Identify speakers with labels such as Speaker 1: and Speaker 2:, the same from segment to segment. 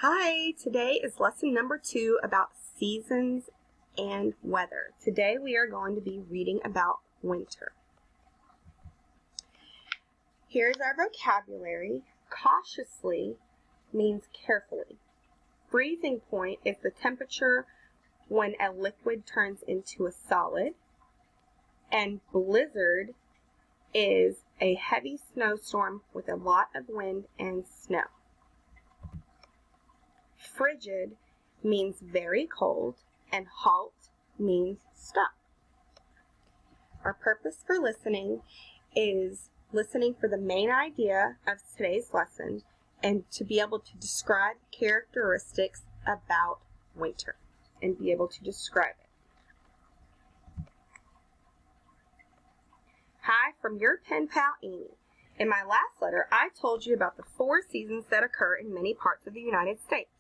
Speaker 1: Hi, today is lesson number 2 about seasons and weather. Today we are going to be reading about winter. Here's our vocabulary. Cautiously means carefully. Freezing point is the temperature when a liquid turns into a solid. And blizzard is a heavy snowstorm with a lot of wind and snow. Frigid means very cold, and halt means stop. Our purpose for listening is listening for the main idea of today's lesson and to be able to describe characteristics about winter and be able to describe it. Hi, from your pen pal, Amy. In my last letter, I told you about the 4 seasons that occur in many parts of the United States.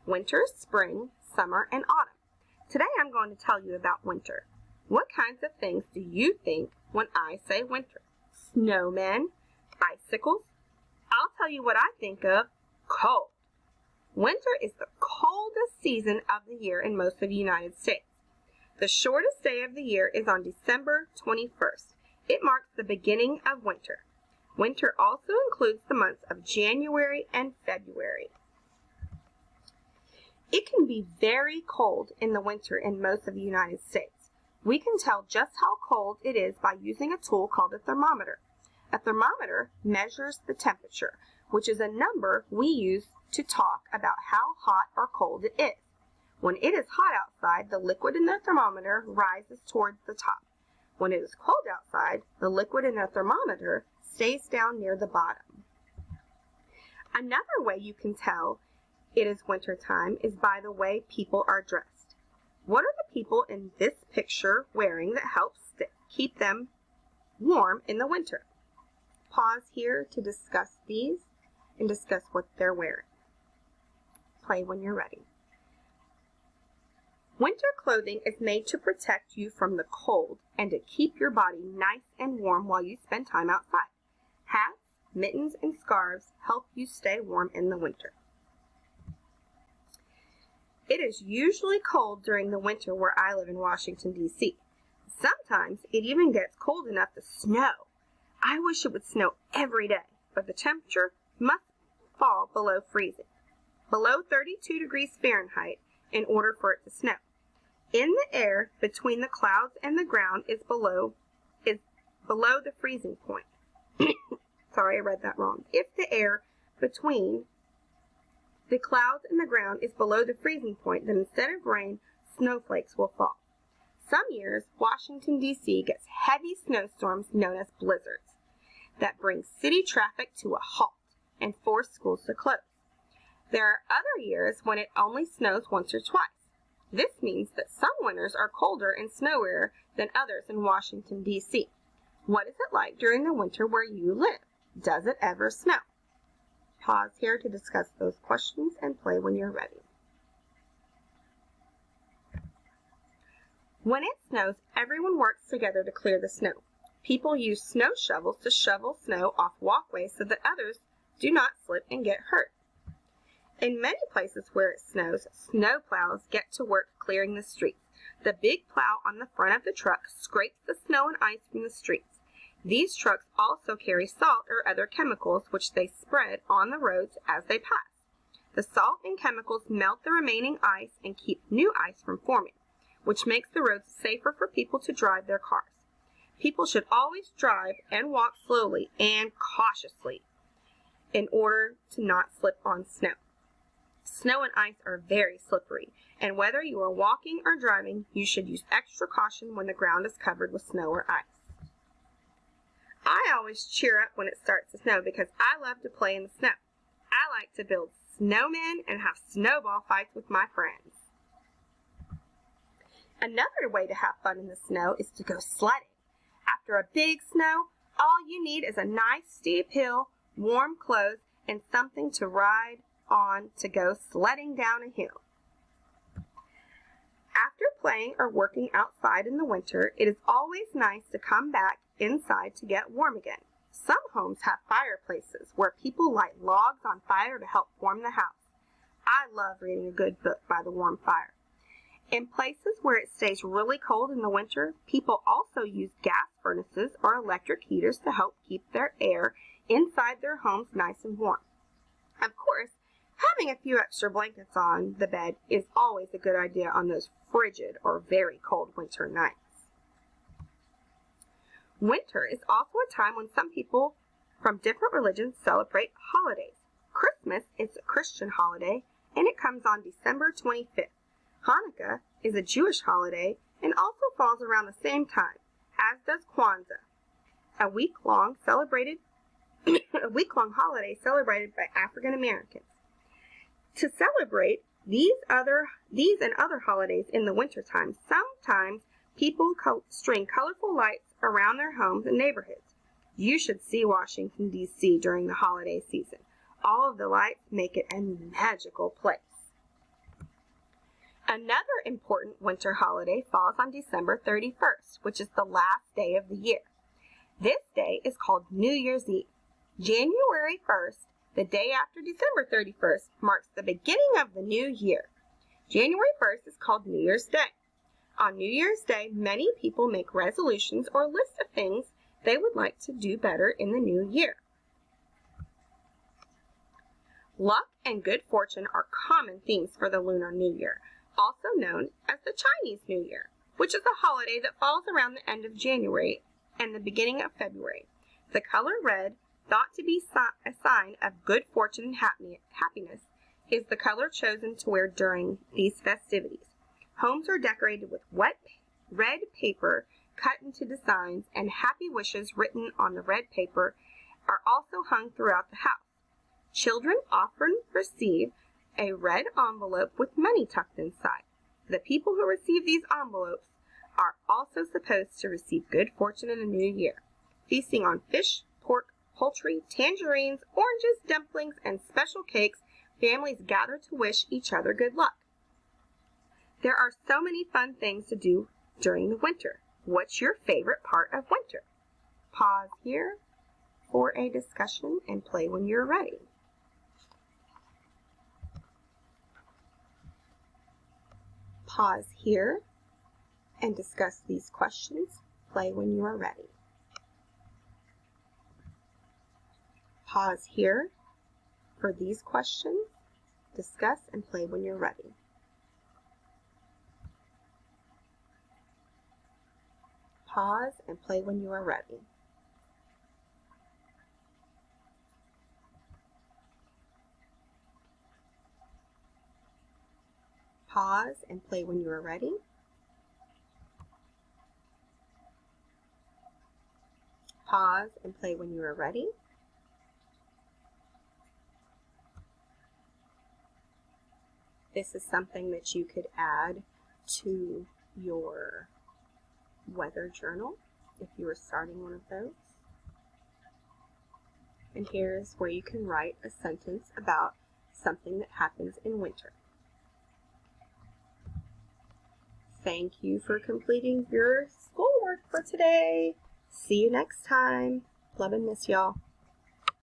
Speaker 1: Winter, spring, summer, and autumn. Today I'm going to tell you about winter. What kinds of things do you think when I say winter? Snowmen, bicycles. I'll tell you what I think of cold. Winter is the coldest season of the year in most of the United States. The shortest day of the year is on December 21st. It marks the beginning of winter. Winter also includes the months of January and February. It can be very cold in the winter in most of the United States. We can tell just how cold it is by using a tool called a thermometer. A thermometer measures the temperature, which is a number we use to talk about how hot or cold it is. When it is hot outside, the liquid in the thermometer rises towards the top. When it is cold outside, the liquid in the thermometer stays down near the bottom. Another way you can tell it is winter time is by the way people are dressed. What are the people in this picture wearing that helps keep them warm in the winter? Pause here to discuss these and discuss what they're wearing. Play when you're ready. Winter clothing is made to protect you from the cold and to keep your body nice and warm while you spend time outside. Hats, mittens, and scarves help you stay warm in the winter. It is usually cold during the winter where I live in Washington, D.C. Sometimes it even gets cold enough to snow. I wish it would snow every day, but the temperature must fall below freezing, below 32 degrees Fahrenheit, in order for it to snow. In the air between the clouds and the ground is below the freezing point. Sorry, I read that wrong. If the air between the clouds and the ground is below the freezing point, then instead of rain, snowflakes will fall. Some years, Washington, D.C. gets heavy snowstorms known as blizzards that bring city traffic to a halt and force schools to close. There are other years when it only snows once or twice. This means that some winters are colder and snowier than others in Washington, D.C. What is it like during the winter where you live? Does it ever snow? Pause here to discuss those questions and play when you're ready. When it snows, everyone works together to clear the snow. People use snow shovels to shovel snow off walkways so that others do not slip and get hurt. In many places where it snows, snow plows get to work clearing the streets. The big plow on the front of the truck scrapes the snow and ice from the streets. These trucks also carry salt or other chemicals which they spread on the roads as they pass. The salt and chemicals melt the remaining ice and keep new ice from forming, which makes the roads safer for people to drive their cars. People should always drive and walk slowly and cautiously in order to not slip on snow. Snow and ice are very slippery, and whether you are walking or driving, you should use extra caution when the ground is covered with snow or ice. I always cheer up when it starts to snow because I love to play in the snow. I like to build snowmen and have snowball fights with my friends. Another way to have fun in the snow is to go sledding. After a big snow, all you need is a nice steep hill, warm clothes, and something to ride on to go sledding down a hill. After playing or working outside in the winter, it is always nice to come back inside to get warm again. Some homes have fireplaces where people light logs on fire to help warm the house. I love reading a good book by the warm fire. In places where it stays really cold in the winter, people also use gas furnaces or electric heaters to help keep their air inside their homes nice and warm. Of course, having a few extra blankets on the bed is always a good idea on those frigid or very cold winter nights. Winter is also a time when some people from different religions celebrate holidays. Christmas is a Christian holiday, and it comes on December 25th. Hanukkah is a Jewish holiday and also falls around the same time, as does Kwanzaa, a week-long holiday celebrated by African Americans. To celebrate these and other holidays in the wintertime, sometimes people string colorful lights around their homes and neighborhoods. You should see Washington, D.C. during the holiday season. All of the lights make it a magical place. Another important winter holiday falls on December 31st, which is the last day of the year. This day is called New Year's Eve. January 1st, the day after December 31st, marks the beginning of the new year. January 1st is called New Year's Day. On New Year's Day, many people make resolutions or lists of things they would like to do better in the new year. Luck and good fortune are common themes for the Lunar New Year, also known as the Chinese New Year, which is a holiday that falls around the end of January and the beginning of February. The color red, thought to be a sign of good fortune and happiness, is the color chosen to wear during these festivities. Homes are decorated with wet red paper cut into designs, and happy wishes written on the red paper are also hung throughout the house. Children often receive a red envelope with money tucked inside. The people who receive these envelopes are also supposed to receive good fortune in the new year. Feasting on fish, pork, poultry, tangerines, oranges, dumplings, and special cakes, families gather to wish each other good luck. There are so many fun things to do during the winter. What's your favorite part of winter? Pause here for a discussion and play when you're ready. Pause here and discuss these questions. Play when you are ready. Pause here for these questions. Discuss and play when you're ready. Pause and play when you are ready. Pause and play when you are ready. Pause and play when you are ready. This is something that you could add to your weather journal if you were starting one of those. And here's where you can write a sentence about something that happens in winter. Thank you for completing your schoolwork for today. See you next time. Love and miss y'all.